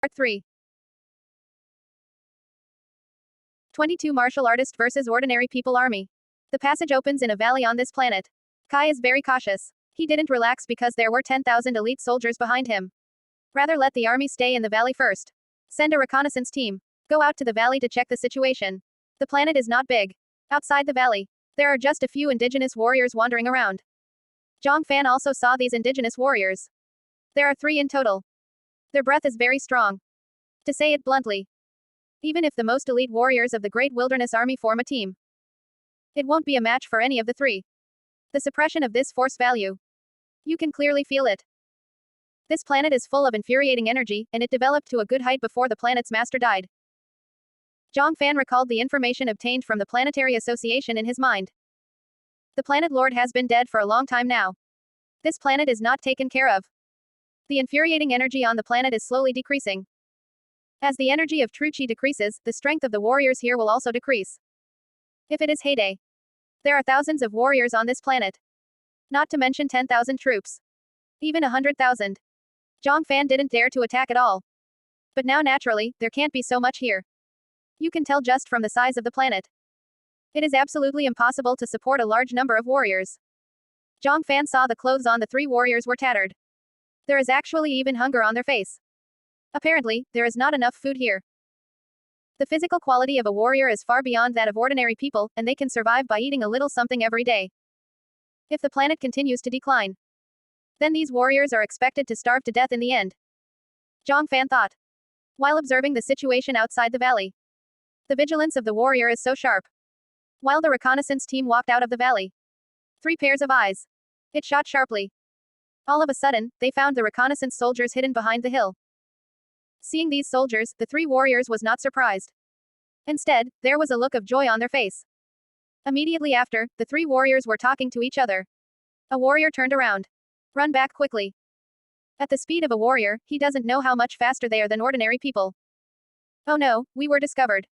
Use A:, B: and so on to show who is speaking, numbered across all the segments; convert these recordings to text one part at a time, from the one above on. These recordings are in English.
A: Part 3. 22 Martial Artist versus Ordinary People Army. The passage opens in a valley on this planet. Kai is very cautious. He didn't relax because there were 10,000 elite soldiers behind him. Rather let the army stay in the valley first. Send a reconnaissance team. Go out to the valley to check the situation. The planet is not big. Outside the valley, there are just a few indigenous warriors wandering around. Jiang Fan also saw these indigenous warriors. There are 3 in total. Their breath is very strong. To say it bluntly, even if the most elite warriors of the Great Wilderness Army form a team, it won't be a match for any of the 3. The suppression of this force value. You can clearly feel it. This planet is full of infuriating energy, and it developed to a good height before the planet's master died. Jiang Fan recalled the information obtained from the Planetary Association in his mind. The planet lord has been dead for a long time now. This planet is not taken care of. The infuriating energy on the planet is slowly decreasing. As the energy of true chi decreases, the strength of the warriors here will also decrease. If it is heyday, there are thousands of warriors on this planet. Not to mention 10,000 troops. Even 100,000. Jiang Fan didn't dare to attack at all. But now naturally, there can't be so much here. You can tell just from the size of the planet. It is absolutely impossible to support a large number of warriors. Jiang Fan saw the clothes on the 3 warriors were tattered. There is actually even hunger on their face. Apparently, there is not enough food here. The physical quality of a warrior is far beyond that of ordinary people, and they can survive by eating a little something every day. If the planet continues to decline, then these warriors are expected to starve to death in the end. Jiang Fan thought, while observing the situation outside the valley. The vigilance of the warrior is so sharp. While the reconnaissance team walked out of the valley, 3 pairs of eyes. It shot sharply. All of a sudden, they found the reconnaissance soldiers hidden behind the hill. Seeing these soldiers, the 3 warriors was not surprised. Instead, there was a look of joy on their face. Immediately after, the 3 warriors were talking to each other. A warrior turned around. Run back quickly. At the speed of a warrior, he doesn't know how much faster they are than ordinary people. Oh no, we were discovered.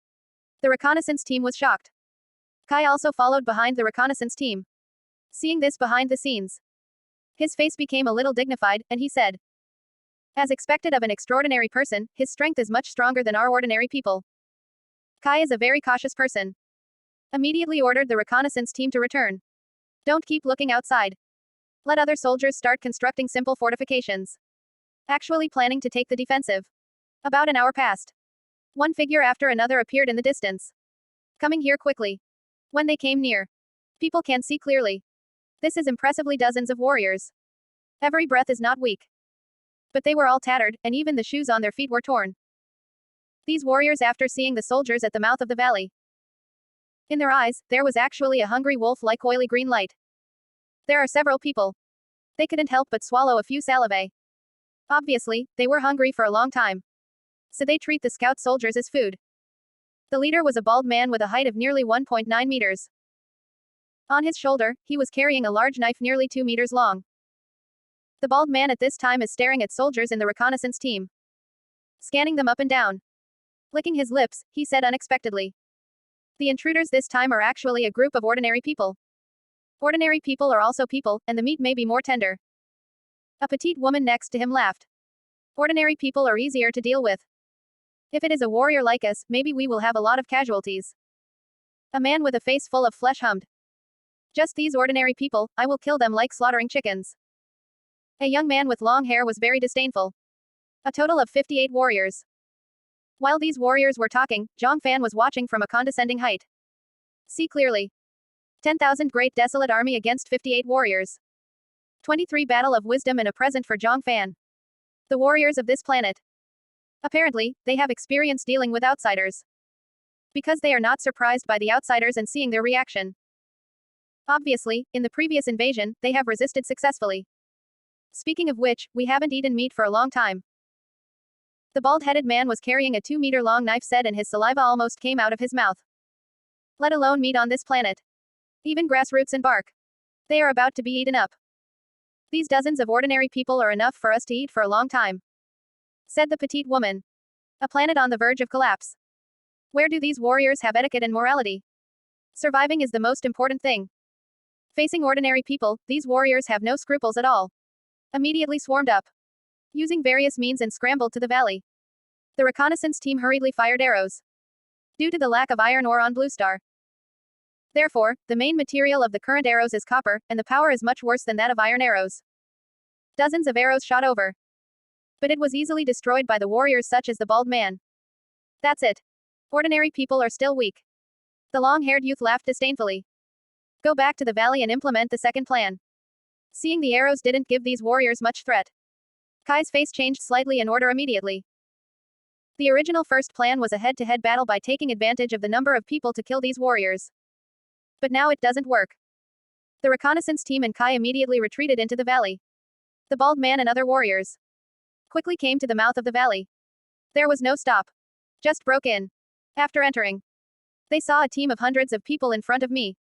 A: The reconnaissance team was shocked. Kai also followed behind the reconnaissance team. Seeing this behind the scenes, his face became a little dignified, and he said, as expected of an extraordinary person, his strength is much stronger than our ordinary people. Kai is a very cautious person. Immediately ordered the reconnaissance team to return. Don't keep looking outside. Let other soldiers start constructing simple fortifications. Actually planning to take the defensive. About an hour passed. One figure after another appeared in the distance. Coming here quickly. When they came near, people can see clearly. This is impressively dozens of warriors. Every breath is not weak. But they were all tattered, and even the shoes on their feet were torn. These warriors, after seeing the soldiers at the mouth of the valley, in their eyes, there was actually a hungry wolf-like oily green light. There are several people. They couldn't help but swallow a few salivae. Obviously, they were hungry for a long time. So they treat the scout soldiers as food. The leader was a bald man with a height of nearly 1.9 meters. On his shoulder, he was carrying a large knife nearly 2 meters long. The bald man at this time is staring at soldiers in the reconnaissance team, scanning them up and down. Licking his lips, he said unexpectedly, the intruders this time are actually a group of ordinary people. Ordinary people are also people, and the meat may be more tender. A petite woman next to him laughed. Ordinary people are easier to deal with. If it is a warrior like us, maybe we will have a lot of casualties. A man with a face full of flesh hummed. Just these ordinary people, I will kill them like slaughtering chickens. A young man with long hair was very disdainful. A total of 58 warriors. While these warriors were talking, Jiang Fan was watching from a condescending height. See clearly. 10,000 great desolate army against 58 warriors. 23 battle of wisdom and a present for Jiang Fan. The warriors of this planet. Apparently, they have experience dealing with outsiders. Because they are not surprised by the outsiders and seeing their reaction. Obviously, in the previous invasion, they have resisted successfully. Speaking of which, we haven't eaten meat for a long time. The bald-headed man was carrying a 2-meter-long knife said, and his saliva almost came out of his mouth. Let alone meat on this planet. Even grass roots and bark. They are about to be eaten up. These dozens of ordinary people are enough for us to eat for a long time, said the petite woman. A planet on the verge of collapse. Where do these warriors have etiquette and morality? Surviving is the most important thing. Facing ordinary people, these warriors have no scruples at all. Immediately swarmed up, using various means and scrambled to the valley. The reconnaissance team hurriedly fired arrows. Due to the lack of iron ore on Blue Star. Therefore, the main material of the current arrows is copper, and the power is much worse than that of iron arrows. Dozens of arrows shot over. But it was easily destroyed by the warriors such as the bald man. That's it. Ordinary people are still weak. The long-haired youth laughed disdainfully. Go back to the valley and implement the second plan. Seeing the arrows didn't give these warriors much threat. Kai's face changed slightly in order immediately. The original first plan was a head-to-head battle by taking advantage of the number of people to kill these warriors. But now it doesn't work. The reconnaissance team and Kai immediately retreated into the valley. The bald man and other warriors quickly came to the mouth of the valley. There was no stop. Just broke in. After entering, they saw a team of hundreds of people in front of me.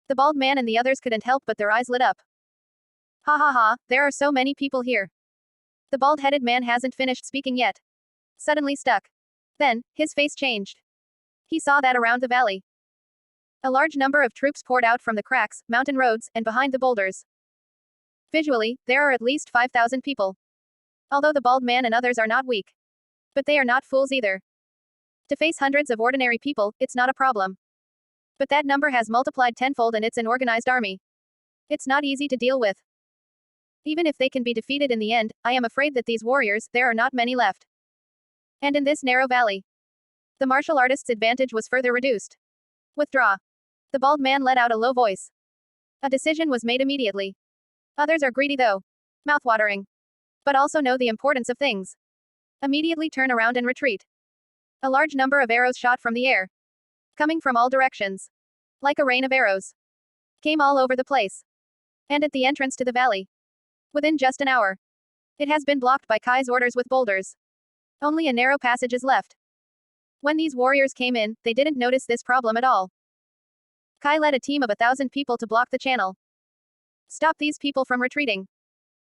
A: The bald man and the others couldn't help but their eyes lit up. Ha ha ha, there are so many people here. The bald-headed man hasn't finished speaking yet. Suddenly stuck. Then, his face changed. He saw that around the valley, a large number of troops poured out from the cracks, mountain roads, and behind the boulders. Visually, there are at least 5,000 people. Although the bald man and others are not weak. But they are not fools either. To face hundreds of ordinary people, it's not a problem. But that number has multiplied tenfold and it's an organized army. It's not easy to deal with. Even if they can be defeated in the end, I am afraid that these warriors, there are not many left. And in this narrow valley, the martial artist's advantage was further reduced. Withdraw. The bald man let out a low voice. A decision was made immediately. Others are greedy though. Mouthwatering. But also know the importance of things. Immediately turn around and retreat. A large number of arrows shot from the air. Coming from all directions. Like a rain of arrows. Came all over the place. And at the entrance to the valley. Within just an hour. It has been blocked by Kai's orders with boulders. Only a narrow passage is left. When these warriors came in, they didn't notice this problem at all. Kai led a team of 1,000 people to block the channel. Stop these people from retreating.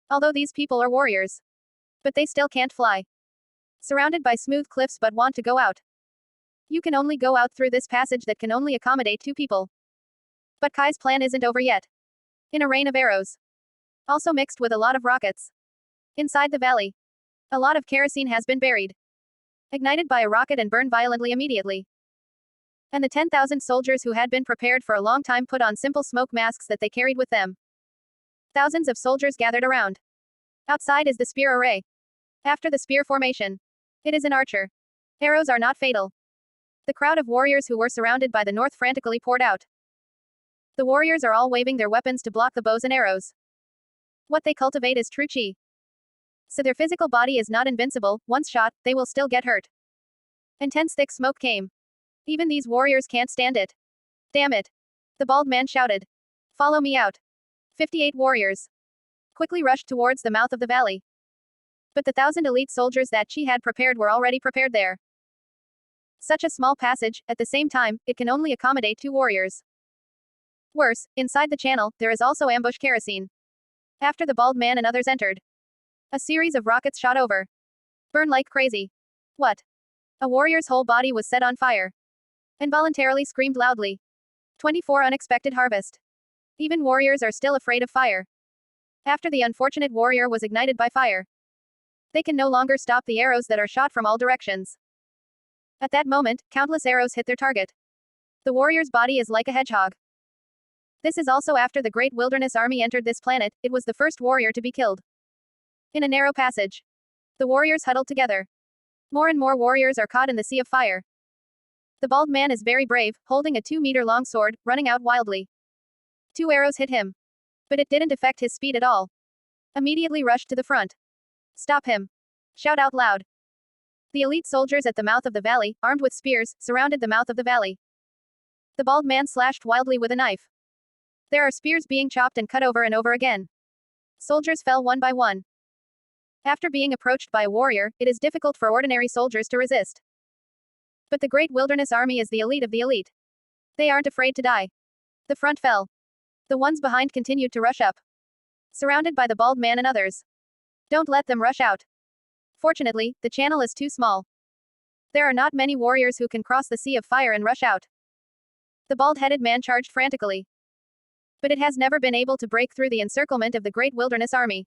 A: Although these people are warriors. But they still can't fly. Surrounded by smooth cliffs but want to go out. You can only go out through this passage that can only accommodate 2 people. But Kai's plan isn't over yet. In a rain of arrows. Also mixed with a lot of rockets. Inside the valley. A lot of kerosene has been buried. Ignited by a rocket and burned violently immediately. And the 10,000 soldiers who had been prepared for a long time put on simple smoke masks that they carried with them. Thousands of soldiers gathered around. Outside is the spear array. After the spear formation. It is an archer. Arrows are not fatal. The crowd of warriors who were surrounded by the north frantically poured out. The warriors are all waving their weapons to block the bows and arrows. What they cultivate is true chi. So their physical body is not invincible, once shot, they will still get hurt. Intense thick smoke came. Even these warriors can't stand it. Damn it. The bald man shouted. Follow me out. 58 warriors quickly rushed towards the mouth of the valley. But the 1,000 elite soldiers that Chi had prepared were already prepared there. Such a small passage, at the same time, it can only accommodate 2 warriors. Worse, inside the channel, there is also ambush kerosene. After the bald man and others entered, a series of rockets shot over. Burn like crazy. What? A warrior's whole body was set on fire. Involuntarily screamed loudly. 24 unexpected harvest. Even warriors are still afraid of fire. After the unfortunate warrior was ignited by fire, they can no longer stop the arrows that are shot from all directions. At that moment, countless arrows hit their target. The warrior's body is like a hedgehog. This is also after the Great Wilderness Army entered this planet, it was the first warrior to be killed. In a narrow passage. The warriors huddled together. More and more warriors are caught in the sea of fire. The bald man is very brave, holding a 2-meter-long sword, running out wildly. 2 arrows hit him. But it didn't affect his speed at all. Immediately rushed to the front. Stop him. Shout out loud. The elite soldiers at the mouth of the valley, armed with spears, surrounded the mouth of the valley. The bald man slashed wildly with a knife. There are spears being chopped and cut over and over again. Soldiers fell one by one. After being approached by a warrior, it is difficult for ordinary soldiers to resist. But the Great Wilderness Army is the elite of the elite. They aren't afraid to die. The front fell. The ones behind continued to rush up. Surrounded by the bald man and others. Don't let them rush out. Fortunately, the channel is too small. There are not many warriors who can cross the sea of fire and rush out. The bald-headed man charged frantically. But it has never been able to break through the encirclement of the Great Wilderness Army.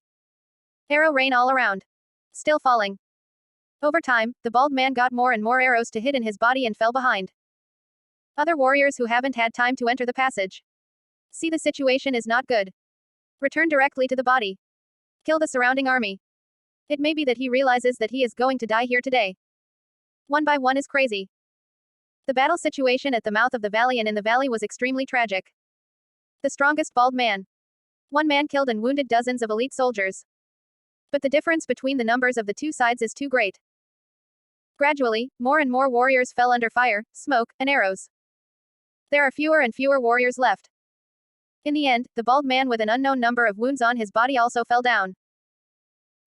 A: Arrow rain all around. Still falling. Over time, the bald man got more and more arrows to hit in his body and fell behind other warriors who haven't had time to enter the passage. See, the situation is not good. Return directly to the body. Kill the surrounding army. It may be that he realizes that he is going to die here today. One by one is crazy. The battle situation at the mouth of the valley and in the valley was extremely tragic. The strongest bald man. One man killed and wounded dozens of elite soldiers. But the difference between the numbers of the two sides is too great. Gradually, more and more warriors fell under fire, smoke, and arrows. There are fewer and fewer warriors left. In the end, the bald man with an unknown number of wounds on his body also fell down.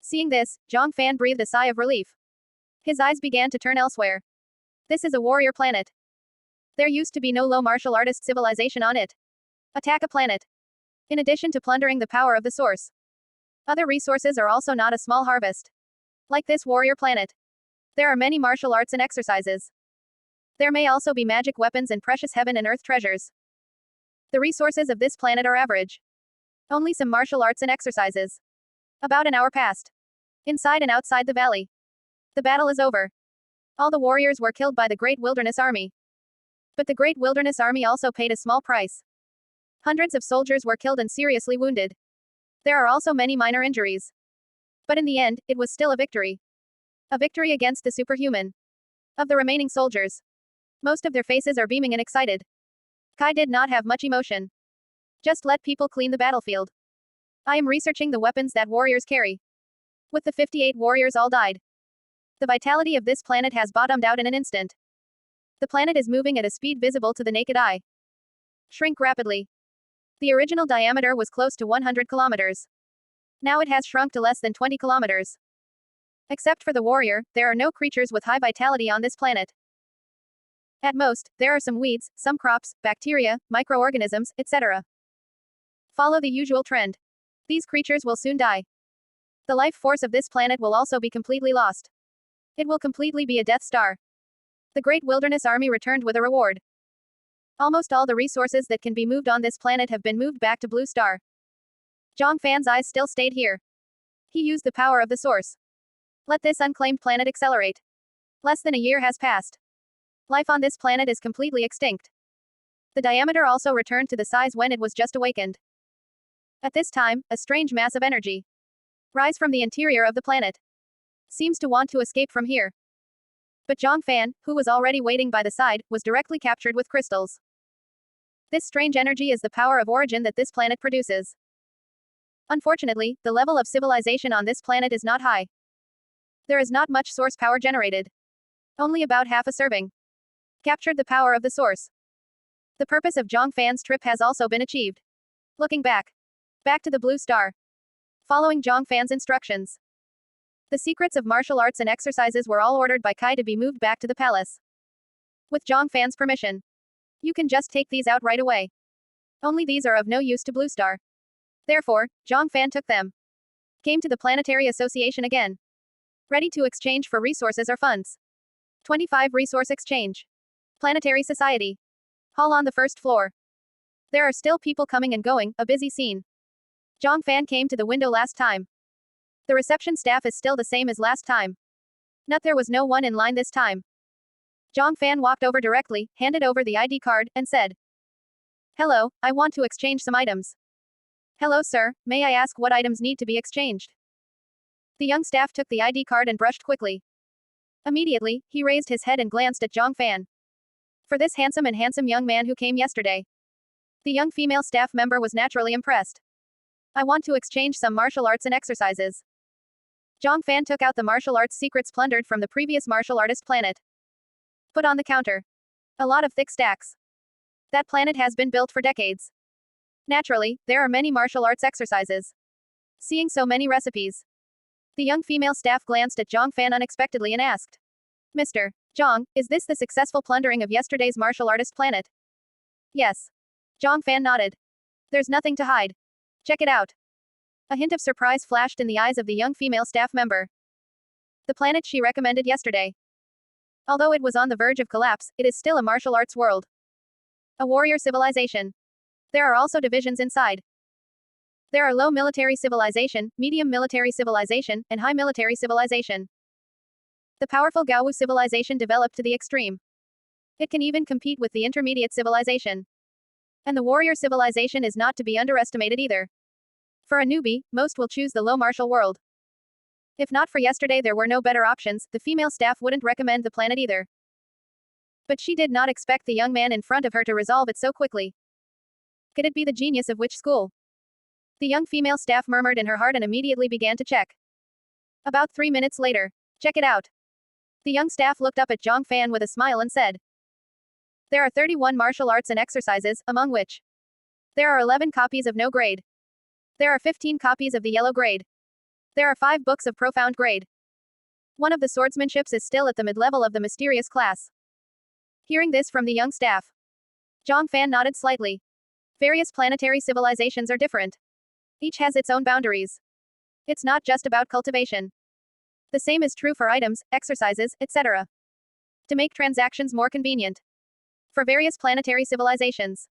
A: Seeing this, Jiang Fan breathed a sigh of relief. His eyes began to turn elsewhere. This is a warrior planet. There used to be no low martial artist civilization on it. Attack a planet. In addition to plundering the power of the source, other resources are also not a small harvest. Like this warrior planet, there are many martial arts and exercises. There may also be magic weapons and precious heaven and earth treasures. The resources of this planet are average. Only some martial arts and exercises. About an hour passed. Inside and outside the valley. The battle is over. All the warriors were killed by the Great Wilderness Army. But the Great Wilderness Army also paid a small price. Hundreds of soldiers were killed and seriously wounded. There are also many minor injuries. But in the end, it was still a victory. A victory against the superhuman. Of the remaining soldiers, most of their faces are beaming and excited. Kai did not have much emotion. Just let people clean the battlefield. I am researching the weapons that warriors carry. With the 58 warriors all died. The vitality of this planet has bottomed out in an instant. The planet is moving at a speed visible to the naked eye. Shrink rapidly. The original diameter was close to 100 kilometers. Now it has shrunk to less than 20 kilometers. Except for the warrior, there are no creatures with high vitality on this planet. At most, there are some weeds, some crops, bacteria, microorganisms, etc. Follow the usual trend. These creatures will soon die. The life force of this planet will also be completely lost. It will completely be a Death Star. The Great Wilderness Army returned with a reward. Almost all the resources that can be moved on this planet have been moved back to Blue Star. Jiang Fan's eyes still stayed here. He used the power of the source. Let this unclaimed planet accelerate. Less than a year has passed. Life on this planet is completely extinct. The diameter also returned to the size when it was just awakened. At this time, a strange mass of energy rise from the interior of the planet. Seems to want to escape from here. But Jiang Fan, who was already waiting by the side, was directly captured with crystals. This strange energy is the power of origin that this planet produces. Unfortunately, the level of civilization on this planet is not high. There is not much source power generated. Only about half a serving. Captured the power of the source. The purpose of Jiang Fan's trip has also been achieved. Looking back. Back to the Blue Star. Following Jiang Fan's instructions. The secrets of martial arts and exercises were all ordered by Kai to be moved back to the palace. With Jiang Fan's permission. You can just take these out right away. Only these are of no use to Blue Star. Therefore, Jiang Fan took them. Came to the Planetary Association again. Ready to exchange for resources or funds. 25 Resource Exchange. Planetary Society. Hall on the first floor. There are still people coming and going, a busy scene. Jiang Fan came to the window last time. The reception staff is still the same as last time. Not there was no one in line this time. Jiang Fan walked over directly, handed over the ID card, and said, "Hello, I want to exchange some items." "Hello sir, may I ask what items need to be exchanged?" The young staff took the ID card and brushed quickly. Immediately, he raised his head and glanced at Jiang Fan. For this handsome young man who came yesterday. The young female staff member was naturally impressed. "I want to exchange some martial arts and exercises." Jiang Fan took out the martial arts secrets plundered from the previous martial artist planet. Put on the counter. A lot of thick stacks. That planet has been built for decades. Naturally, there are many martial arts exercises. Seeing so many recipes. The young female staff glanced at Jiang Fan unexpectedly and asked, "Mr. Jiang, is this the successful plundering of yesterday's martial artist planet?" "Yes." Jiang Fan nodded. "There's nothing to hide. Check it out." A hint of surprise flashed in the eyes of the young female staff member. The planet she recommended yesterday. Although it was on the verge of collapse, it is still a martial arts world. A warrior civilization. There are also divisions inside. There are low military civilization, medium military civilization, and high military civilization. The powerful Gaowu civilization developed to the extreme. It can even compete with the intermediate civilization. And the warrior civilization is not to be underestimated either. For a newbie, most will choose the low martial world. If not for yesterday there were no better options, the female staff wouldn't recommend the planet either. But she did not expect the young man in front of her to resolve it so quickly. Could it be the genius of which school? The young female staff murmured in her heart and immediately began to check. About 3 minutes later. Check it out. The young staff looked up at Jiang Fan with a smile and said. There are 31 martial arts and exercises, among which there are 11 copies of no grade. There are 15 copies of the yellow grade. There are 5 books of profound grade. One of the swordsmanships is still at the mid-level of the mysterious class. Hearing this from the young staff, Jiang Fan nodded slightly. Various planetary civilizations are different. Each has its own boundaries. It's not just about cultivation. The same is true for items, exercises, etc. To make transactions more convenient. For various planetary civilizations.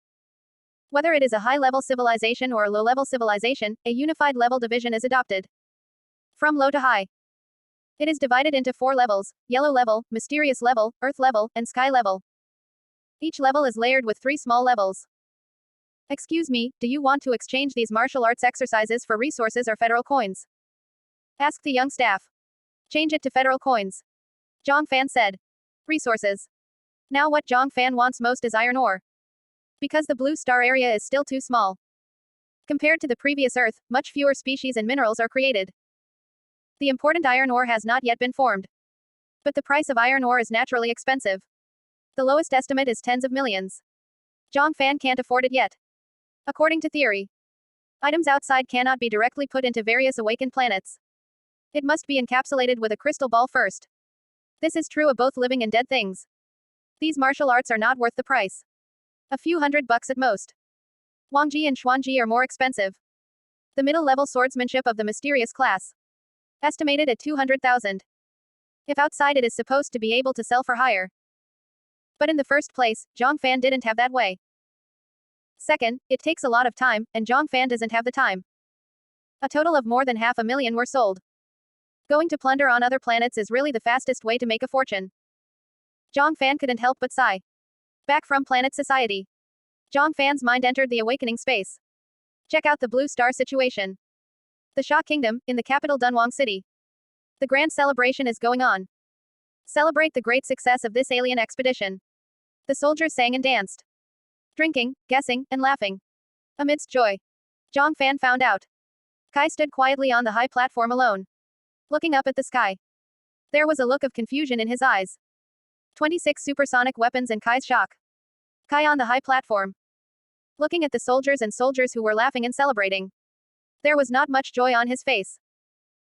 A: Whether it is a high-level civilization or a low-level civilization, a unified level division is adopted. From low to high. It is divided into 4 levels: yellow level, mysterious level, earth level, and sky level. Each level is layered with 3 small levels. Excuse me, do you want to exchange these martial arts exercises for resources or federal coins? Asked the young staff. Change it to federal coins. Jiang Fan said. Resources. Now what Jiang Fan wants most is iron ore. Because the blue star area is still too small. Compared to the previous Earth, much fewer species and minerals are created. The important iron ore has not yet been formed. But the price of iron ore is naturally expensive. The lowest estimate is tens of millions. Jiang Fan can't afford it yet. According to theory, items outside cannot be directly put into various awakened planets. It must be encapsulated with a crystal ball first. This is true of both living and dead things. These martial arts are not worth the price. A few $100 at most. Wangji and Xuanji are more expensive. The middle-level swordsmanship of the mysterious class. Estimated at 200,000. If outside it is supposed to be able to sell for higher. But in the first place, Jiang Fan didn't have that way. Second, it takes a lot of time, and Jiang Fan doesn't have the time. A total of more than 500,000 were sold. Going to plunder on other planets is really the fastest way to make a fortune. Jiang Fan couldn't help but sigh. Back from planet society. Jiang Fan's mind entered the awakening space. Check out the blue star situation. The Sha Kingdom, in the capital Dunhuang City. The grand celebration is going on. Celebrate the great success of this alien expedition. The soldiers sang and danced. Drinking, guessing, and laughing. Amidst joy. Jiang Fan found out. Kai stood quietly on the high platform alone. Looking up at the sky. There was a look of confusion in his eyes. 26 supersonic weapons and Kai's shock. Kai on the high platform. Looking at the soldiers and soldiers who were laughing and celebrating. There was not much joy on his face.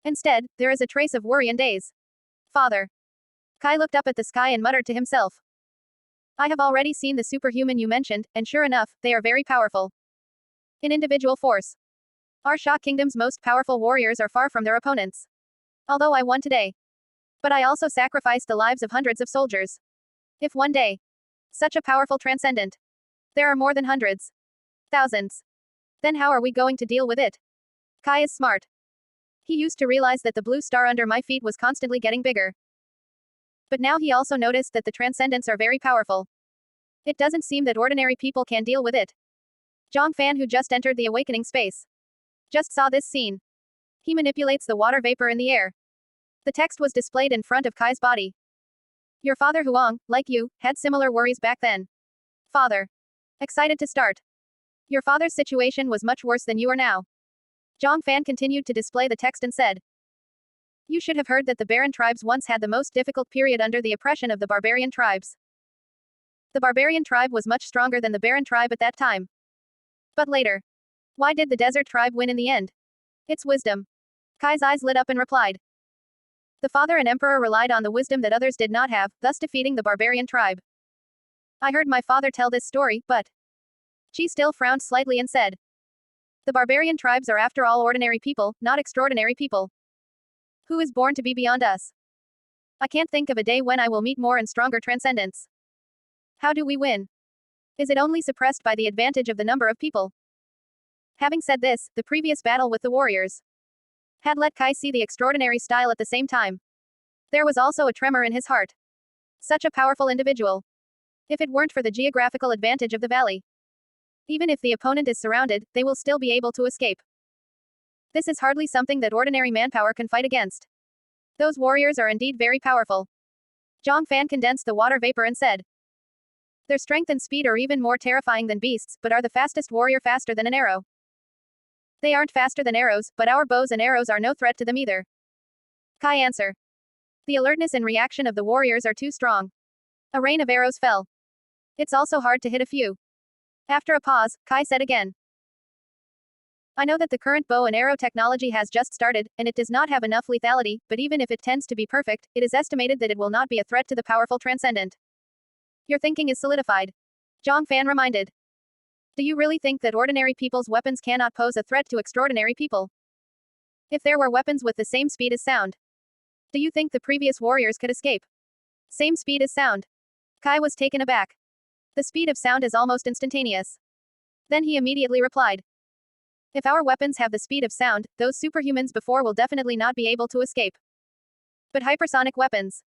A: Instead, there is a trace of worry and daze. Father. Kai looked up at the sky and muttered to himself. I have already seen the superhuman you mentioned, and sure enough, they are very powerful. In individual force. Our Sha Kingdom's most powerful warriors are far from their opponents. Although I won today. But I also sacrificed the lives of hundreds of soldiers. If one day. Such a powerful transcendent. There are more than hundreds. Thousands. Then how are we going to deal with it? Kai is smart. He used to realize that the blue star under my feet was constantly getting bigger. But now he also noticed that the transcendents are very powerful. It doesn't seem that ordinary people can deal with it. Jiang Fan, who just entered the awakening space, just saw this scene. He manipulates the water vapor in the air. The text was displayed in front of Kai's body. Your father Huang, like you, had similar worries back then. Father. Excited to start. Your father's situation was much worse than you are now. Jiang Fan continued to display the text and said. You should have heard that the Baron tribes once had the most difficult period under the oppression of the barbarian tribes. The barbarian tribe was much stronger than the Baron tribe at that time. But later. Why did the desert tribe win in the end? It's wisdom. Kai's eyes lit up and replied. The father and emperor relied on the wisdom that others did not have, thus defeating the barbarian tribe. I heard my father tell this story, but. She still frowned slightly and said. The barbarian tribes are after all ordinary people, not extraordinary people. Who is born to be beyond us? I can't think of a day when I will meet more and stronger transcendents. How do we win? Is it only suppressed by the advantage of the number of people? Having said this, the previous battle with the warriors had let Kai see the extraordinary style at the same time. There was also a tremor in his heart. Such a powerful individual. If it weren't for the geographical advantage of the valley. Even if the opponent is surrounded, they will still be able to escape. This is hardly something that ordinary manpower can fight against. Those warriors are indeed very powerful. Jiang Fan condensed the water vapor and said. Their strength and speed are even more terrifying than beasts, but are the fastest warrior faster than an arrow? They aren't faster than arrows, but our bows and arrows are no threat to them either. Kai answer. The alertness and reaction of the warriors are too strong. A rain of arrows fell. It's also hard to hit a few. After a pause, Kai said again. I know that the current bow and arrow technology has just started, and it does not have enough lethality, but even if it tends to be perfect, it is estimated that it will not be a threat to the powerful transcendent. Your thinking is solidified. Jiang Fan reminded. Do you really think that ordinary people's weapons cannot pose a threat to extraordinary people? If there were weapons with the same speed as sound, do you think the previous warriors could escape? Same speed as sound. Kai was taken aback. The speed of sound is almost instantaneous. Then he immediately replied. If our weapons have the speed of sound, those superhumans before will definitely not be able to escape. But hypersonic weapons.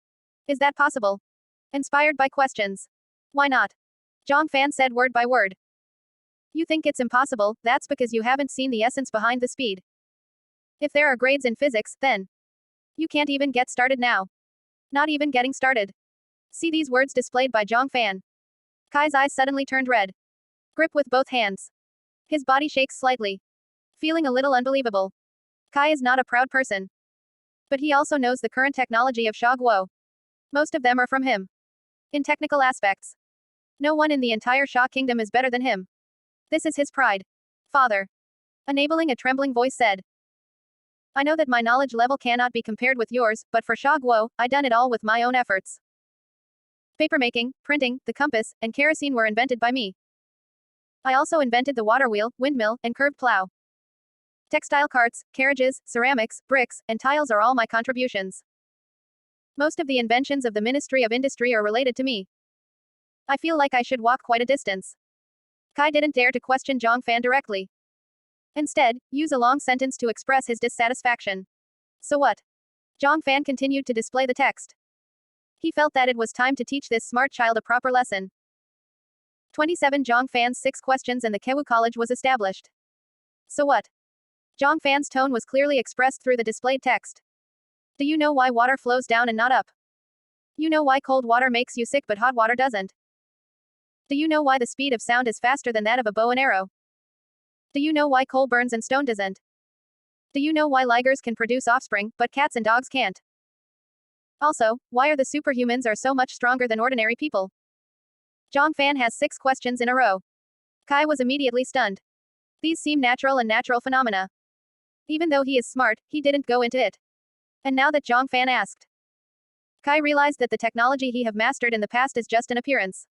A: Is that possible? Inspired by questions. Why not? Jiang Fan said word by word. You think it's impossible, that's because you haven't seen the essence behind the speed. If there are grades in physics, then you can't even get started now. Not even getting started. See these words displayed by Jiang Fan. Kai's eyes suddenly turned red. Grip with both hands. His body shakes slightly. Feeling a little unbelievable. Kai is not a proud person. But he also knows the current technology of Sha Guo. Most of them are from him. In technical aspects. No one in the entire Sha kingdom is better than him. This is his pride. Father. Enabling a trembling voice said. I know that my knowledge level cannot be compared with yours, but for Sha Guo, I done it all with my own efforts. Papermaking, printing, the compass, and kerosene were invented by me. I also invented the water wheel, windmill, and curved plow. Textile carts, carriages, ceramics, bricks, and tiles are all my contributions. Most of the inventions of the Ministry of Industry are related to me. I feel like I should walk quite a distance. Kai didn't dare to question Jiang Fan directly. Instead, use a long sentence to express his dissatisfaction. So what? Jiang Fan continued to display the text. He felt that it was time to teach this smart child a proper lesson. 27 Jiang Fan's 6 questions and the Kewu College was established. So what? Jiang Fan's tone was clearly expressed through the displayed text. Do you know why water flows down and not up? You know why cold water makes you sick but hot water doesn't? Do you know why the speed of sound is faster than that of a bow and arrow? Do you know why coal burns and stone doesn't? Do you know why ligers can produce offspring, but cats and dogs can't? Also, why are the superhumans are so much stronger than ordinary people? Jiang Fan has 6 questions in a row. Kai was immediately stunned. These seem natural and natural phenomena. Even though he is smart, he didn't go into it. And now that Jiang Fan asked, Kai realized that the technology he have mastered in the past is just an appearance.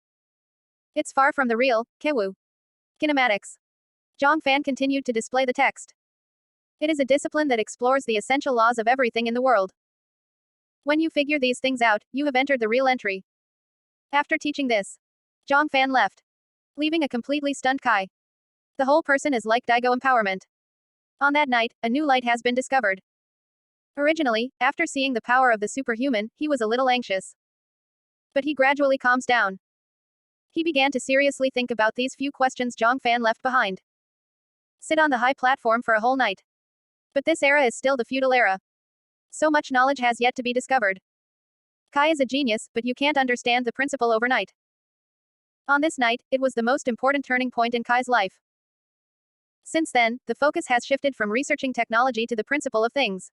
A: It's far from the real, Kewu. Kinematics. Jiang Fan continued to display the text. It is a discipline that explores the essential laws of everything in the world. When you figure these things out, you have entered the real entry. After teaching this, Jiang Fan left, leaving a completely stunned Kai. The whole person is like Daigo empowerment. On that night, a new light has been discovered. Originally, after seeing the power of the superhuman, he was a little anxious. But he gradually calms down. He began to seriously think about these few questions Jiang Fan left behind. Sit on the high platform for a whole night. But this era is still the feudal era. So much knowledge has yet to be discovered. Kai is a genius, but you can't understand the principle overnight. On this night, it was the most important turning point in Kai's life. Since then, the focus has shifted from researching technology to the principle of things.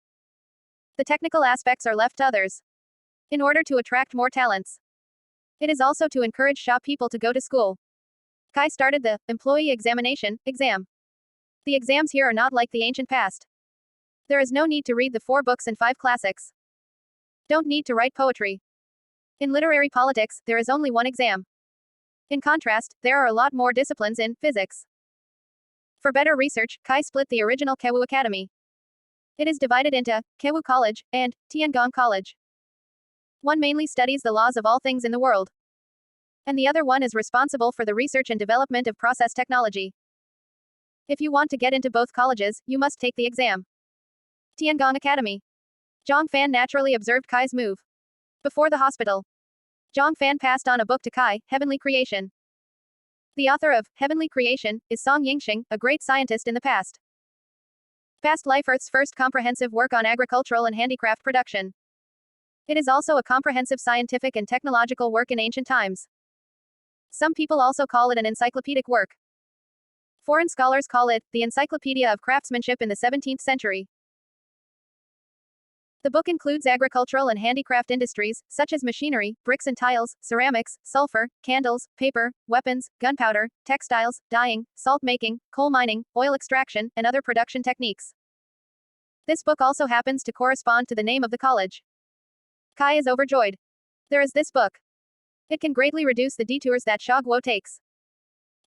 A: The technical aspects are left to others. In order to attract more talents. It is also to encourage Sha people to go to school. Kai started the employee examination exam. The exams here are not like the ancient past. There is no need to read the 4 books and 5 classics. Don't need to write poetry. In literary politics, there is only one exam. In contrast, there are a lot more disciplines in physics. For better research, Kai split the original Kewu Academy. It is divided into Kewu College and Tiangong College. One mainly studies the laws of all things in the world. And the other one is responsible for the research and development of process technology. If you want to get into both colleges, you must take the exam. Tiangong Academy. Jiang Fan naturally observed Kai's move. Before the hospital, Jiang Fan passed on a book to Kai, Heavenly Creation. The author of Heavenly Creation is Song Yingxing, a great scientist in the past life, Earth's first comprehensive work on agricultural and handicraft production. It is also a comprehensive scientific and technological work in ancient times. Some people also call it an encyclopedic work. Foreign scholars call it the Encyclopedia of Craftsmanship in the 17th century. The book includes agricultural and handicraft industries, such as machinery, bricks and tiles, ceramics, sulfur, candles, paper, weapons, gunpowder, textiles, dyeing, salt making, coal mining, oil extraction, and other production techniques. This book also happens to correspond to the name of the college. Kai is overjoyed. There is this book. It can greatly reduce the detours that Sha Guo takes.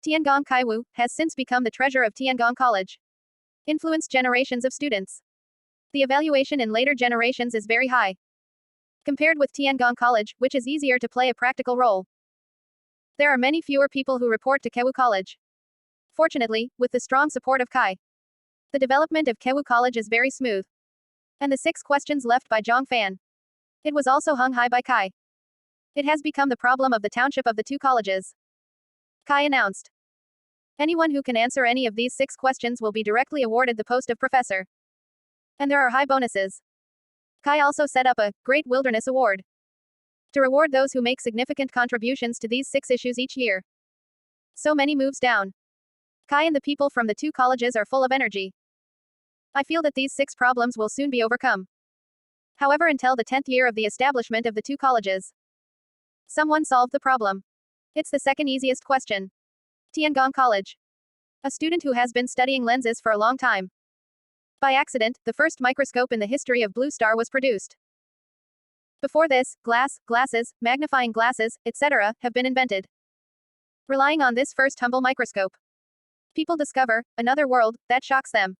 A: Tiangong Kaiwu has since become the treasurer of Tiangong College. Influenced generations of students. The evaluation in later generations is very high, compared with Tiangong College, which is easier to play a practical role. There are many fewer people who report to Kewu College. Fortunately, with the strong support of Kai, the development of Kewu College is very smooth. And the 6 questions left by Jiang Fan. It was also hung high by Kai. It has become the problem of the township of the 2 colleges. Kai announced. Anyone who can answer any of these 6 questions will be directly awarded the post of professor. And there are high bonuses. Kai also set up a Great Wilderness Award to reward those who make significant contributions to these 6 issues each year. So many moves down. Kai and the people from the 2 colleges are full of energy. I feel that these 6 problems will soon be overcome. However, until the 10th year of the establishment of the 2 colleges, someone solved the problem. It's the second easiest question. Tiangong College. A student who has been studying lenses for a long time. By accident, the first microscope in the history of Blue Star was produced. Before this, glasses, magnifying glasses, etc., have been invented. Relying on this first humble microscope, people discover another world that shocks them.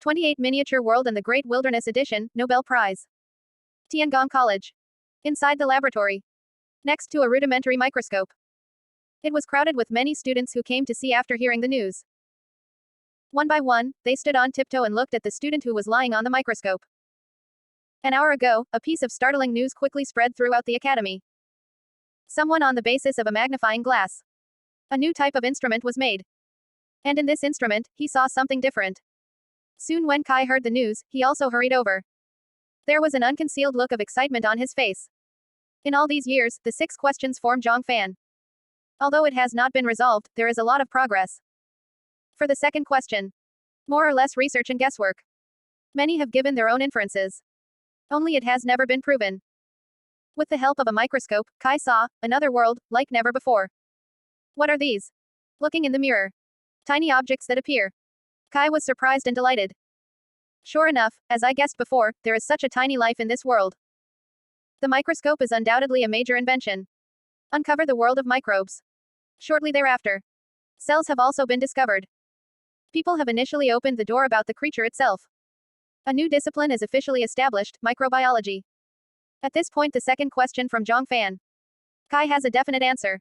A: 28 Miniature World and the Great Wilderness Edition, Nobel Prize. Tiangong College. Inside the laboratory, next to a rudimentary microscope. It was crowded with many students who came to see after hearing the news. One by one, they stood on tiptoe and looked at the student who was lying on the microscope. An hour ago, a piece of startling news quickly spread throughout the academy. Someone on the basis of a magnifying glass. A new type of instrument was made. And in this instrument, he saw something different. Soon when Kai heard the news, he also hurried over. There was an unconcealed look of excitement on his face. In all these years, the 6 questions form Jiang Fan. Although it has not been resolved, there is a lot of progress. For the second question, more or less research and guesswork. Many have given their own inferences. Only it has never been proven. With the help of a microscope, Kai saw another world, like never before. What are these? Looking in the mirror. Tiny objects that appear. Kai was surprised and delighted. Sure enough, as I guessed before, there is such a tiny life in this world. The microscope is undoubtedly a major invention. Uncover the world of microbes. Shortly thereafter, cells have also been discovered. People have initially opened the door about the creature itself. A new discipline is officially established, microbiology. At this point, the second question from Jiang Fan. Kai has a definite answer.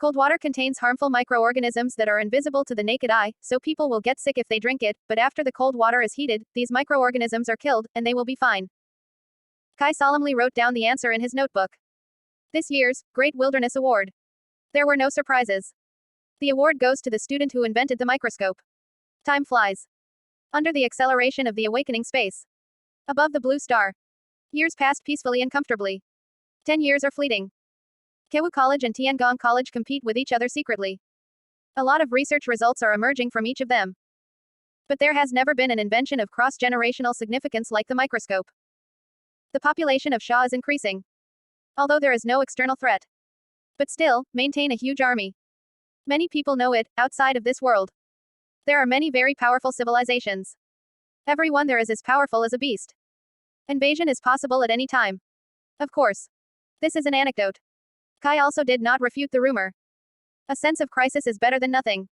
A: Cold water contains harmful microorganisms that are invisible to the naked eye, so people will get sick if they drink it, but after the cold water is heated, these microorganisms are killed, and they will be fine. Kai solemnly wrote down the answer in his notebook. This year's Great Wilderness Award. There were no surprises. The award goes to the student who invented the microscope. Time flies. Under the acceleration of the awakening space. Above the blue star. Years passed peacefully and comfortably. 10 years are fleeting. Kewu College and Tiangong College compete with each other secretly. A lot of research results are emerging from each of them. But there has never been an invention of cross-generational significance like the microscope. The population of Sha is increasing. Although there is no external threat. But still, maintain a huge army. Many people know it, outside of this world. There are many very powerful civilizations. Everyone there is as powerful as a beast. Invasion is possible at any time. Of course. This is an anecdote. Kai also did not refute the rumor. A sense of crisis is better than nothing.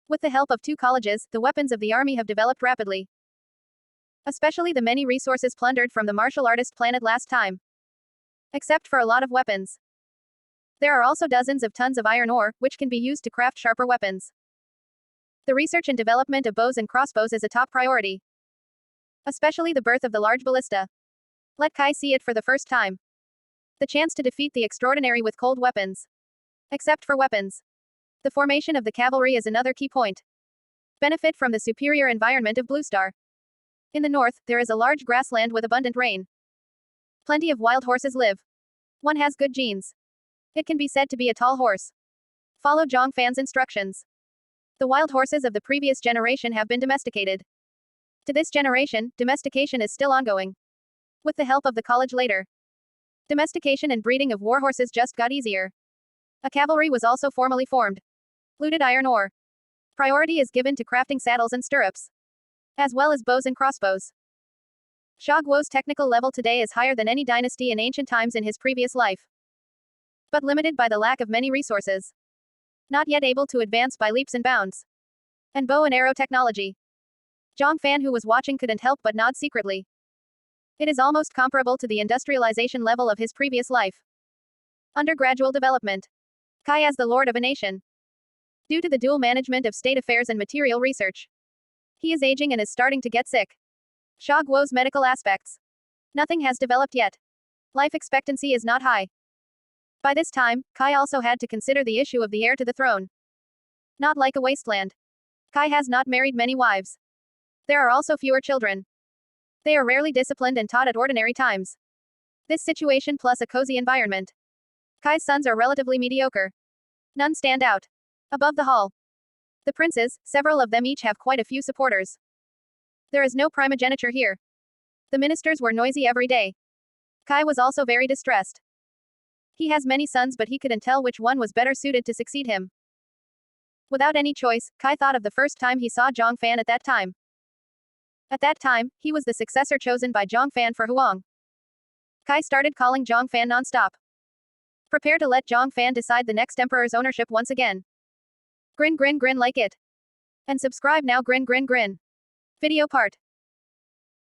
A: With the help of 2 colleges, the weapons of the army have developed rapidly. Especially the many resources plundered from the martial artist planet last time. Except for a lot of weapons. There are also dozens of tons of iron ore, which can be used to craft sharper weapons. The research and development of bows and crossbows is a top priority. Especially the birth of the large ballista. Let Kai see it for the first time. The chance to defeat the extraordinary with cold weapons. Except for weapons. The formation of the cavalry is another key point. Benefit from the superior environment of Blue Star. In the north, there is a large grassland with abundant rain. Plenty of wild horses live. One has good genes. It can be said to be a tall horse. Follow Jiang Fan's instructions. The wild horses of the previous generation have been domesticated. To this generation, domestication is still ongoing. With the help of the college later. Domestication and breeding of warhorses just got easier. A cavalry was also formally formed. Looted iron ore. Priority is given to crafting saddles and stirrups. As well as bows and crossbows. Sha Guo's technical level today is higher than any dynasty in ancient times in his previous life. But limited by the lack of many resources. Not yet able to advance by leaps and bounds. And bow and arrow technology. Jiang Fan, who was watching, couldn't help but nod secretly. It is almost comparable to the industrialization level of his previous life. Under gradual development. Kai as the lord of a nation. Due to the dual management of state affairs and material research. He is aging and is starting to get sick. Sha Guo's medical aspects. Nothing has developed yet. Life expectancy is not high. By this time, Kai also had to consider the issue of the heir to the throne. Not like a wasteland. Kai has not married many wives. There are also fewer children. They are rarely disciplined and taught at ordinary times. This situation plus a cozy environment. Kai's sons are relatively mediocre. None stand out. Above the hall. The princes, several of them each have quite a few supporters. There is no primogeniture here. The ministers were noisy every day. Kai was also very distressed. He has many sons, but he couldn't tell which one was better suited to succeed him. Without any choice, Kai thought of the first time he saw Jiang Fan at that time. At that time, he was the successor chosen by Jiang Fan for Huang. Kai started calling Jiang Fan non-stop. Prepare to let Jiang Fan decide the next emperor's ownership once again. Grin grin grin like it. And subscribe now, grin grin grin. Video part.